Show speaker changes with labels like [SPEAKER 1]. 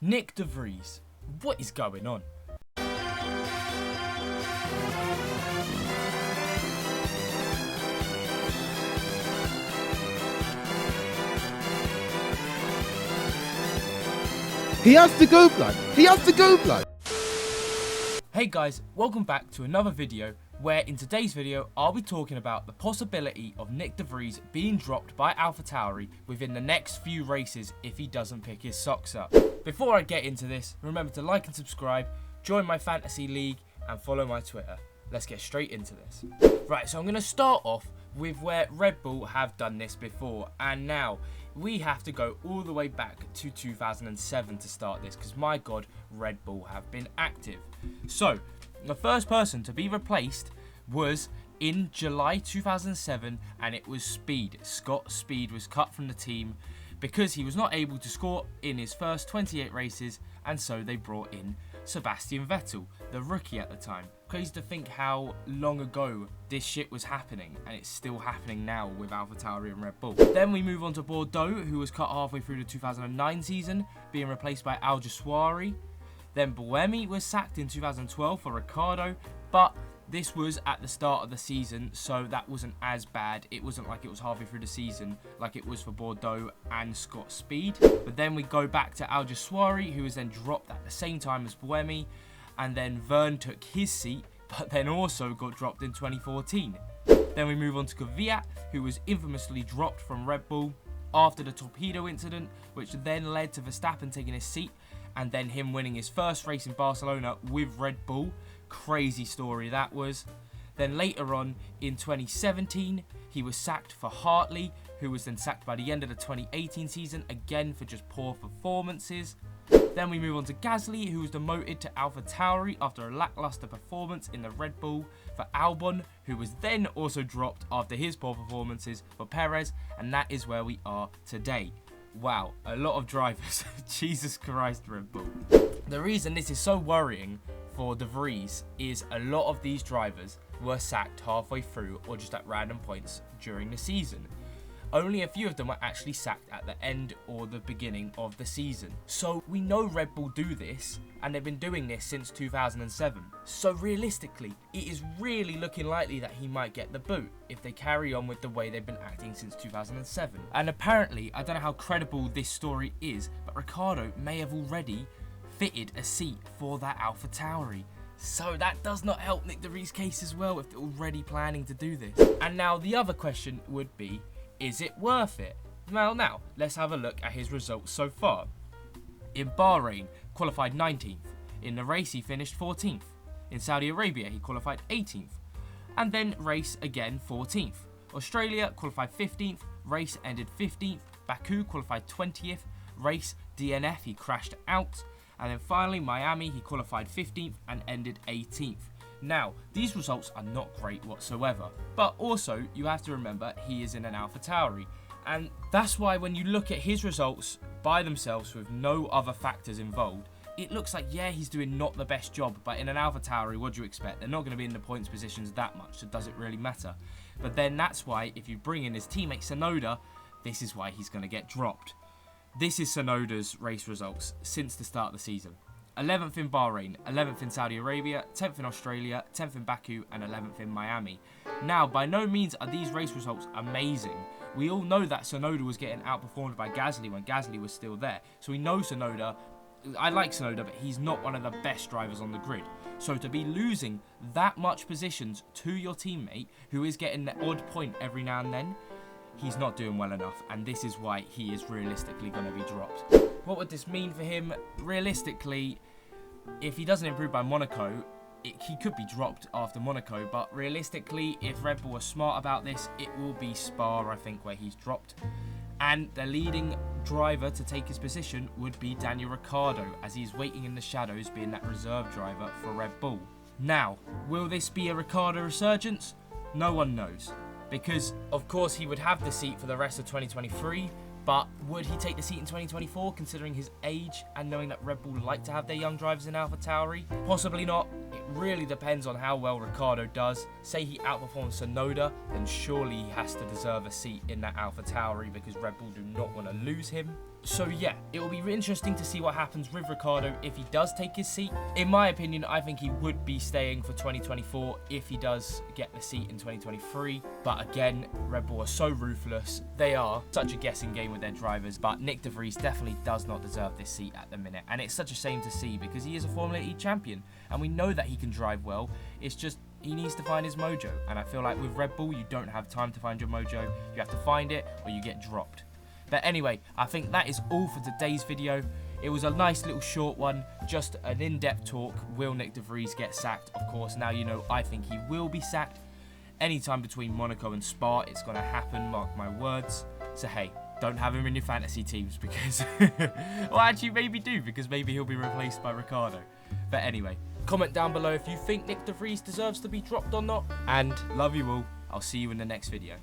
[SPEAKER 1] Nyck De Vries, what is going on?
[SPEAKER 2] He has to go, blood. He has to go, blood.
[SPEAKER 1] Hey guys, welcome back to another video where in today's video I'll be talking about the possibility of Nyck De Vries being dropped by AlphaTauri within the next few races if he doesn't pick his socks up. Before I get into this, remember to like and subscribe, join my fantasy league and follow my Twitter. Let's get straight into this. Right, so I'm going to start off with where Red Bull have done this before, and now we have to go all the way back to 2007 to start this because my god, Red Bull have been active. So the first person to be replaced was in July 2007 and it was Speed. Scott Speed was cut from the team because he was not able to score in his first 28 races, and so they brought in Sebastian Vettel, the rookie at the time. Crazy to think how long ago this shit was happening, and it's still happening now with AlphaTauri and Red Bull. Then we move on to Bordeaux, who was cut halfway through the 2009 season, being replaced by abou. Then Buemi was sacked in 2012 for Ricciardo, but this was at the start of the season, so that wasn't as bad. It wasn't like it was halfway through the season like it was for Bordeaux and Scott Speed. But then we go back to abou, who was then dropped at the same time as Buemi, and then Verne took his seat, but then also got dropped in 2014. Then we move on to Kvyat, who was infamously dropped from Red Bull after the torpedo incident, which then led to Verstappen taking his seat, and then him winning his first race in Barcelona with Red Bull. Crazy story that was. Then later on in 2017, he was sacked for Hartley, who was then sacked by the end of the 2018 season, again for just poor performances. Then we move on to Gasly, who was demoted to AlphaTauri after a lackluster performance in the Red Bull, for Albon, who was then also dropped after his poor performances for Perez, and that is where we are today. Wow, a lot of drivers. Jesus Christ, Red Bull. The reason this is so worrying for De Vries is a lot of these drivers were sacked halfway through or just at random points during the season. Only a few of them were actually sacked at the end or the beginning of the season. So we know Red Bull do this, and they've been doing this since 2007. So realistically, it is really looking likely that he might get the boot if they carry on with the way they've been acting since 2007. And apparently, I don't know how credible this story is, but Ricciardo may have already fitted a seat for that AlphaTauri. So that does not help Nyck De Vries' case as well if they're already planning to do this. And now the other question would be, is it worth it? Well, now, let's have a look at his results so far. In Bahrain, qualified 19th. In the race, he finished 14th. In Saudi Arabia, he qualified 18th. And then race again 14th. Australia qualified 15th. Race ended 15th. Baku qualified 20th. Race DNF, he crashed out. And then finally, Miami, he qualified 15th and ended 18th. Now, these results are not great whatsoever, but also you have to remember he is in an AlphaTauri, and that's why when you look at his results by themselves with no other factors involved, it looks like, yeah, he's doing not the best job, but in an AlphaTauri, what do you expect? They're not going to be in the points positions that much, so does it really matter? But then that's why if you bring in his teammate Tsunoda, this is why he's going to get dropped. This is Tsunoda's race results since the start of the season. 11th in Bahrain, 11th in Saudi Arabia, 10th in Australia, 10th in Baku, and 11th in Miami. Now, by no means are these race results amazing. We all know that Tsunoda was getting outperformed by Gasly when Gasly was still there. So we know Tsunoda, I like Tsunoda, but he's not one of the best drivers on the grid. So to be losing that much positions to your teammate, who is getting the odd point every now and then, he's not doing well enough, and this is why he is realistically going to be dropped. What would this mean for him? Realistically, if he doesn't improve by Monaco, he could be dropped after Monaco, but realistically, if Red Bull are smart about this, it will be Spa, I think, where he's dropped. And the leading driver to take his position would be Daniel Ricciardo, as he's waiting in the shadows, being that reserve driver for Red Bull. Now, will this be a Ricciardo resurgence? No one knows. Because, of course, he would have the seat for the rest of 2023, but would he take the seat in 2024, considering his age and knowing that Red Bull like to have their young drivers in AlphaTauri? Possibly not. It really depends on how well Ricciardo does. Say he outperforms Tsunoda, then surely he has to deserve a seat in that AlphaTauri because Red Bull do not want to lose him. So yeah, it will be interesting to see what happens with Ricciardo if he does take his seat. In my opinion, I think he would be staying for 2024 if he does get the seat in 2023. But again, Red Bull are so ruthless. They are such a guessing game with their drivers. But Nyck De Vries definitely does not deserve this seat at the minute. And it's such a shame to see because he is a Formula E champion. And we know that he can drive well. It's just he needs to find his mojo. And I feel like with Red Bull, you don't have time to find your mojo. You have to find it or you get dropped. But anyway, I think that is all for today's video. It was a nice little short one, just an in-depth talk. Will Nyck De Vries get sacked? Of course, now you know I think he will be sacked. Anytime between Monaco and Spa, it's going to happen, mark my words. So hey, don't have him in your fantasy teams because... well, actually maybe do, because maybe he'll be replaced by Ricciardo. But anyway, comment down below if you think Nyck De Vries deserves to be dropped or not. And love you all. I'll see you in the next video.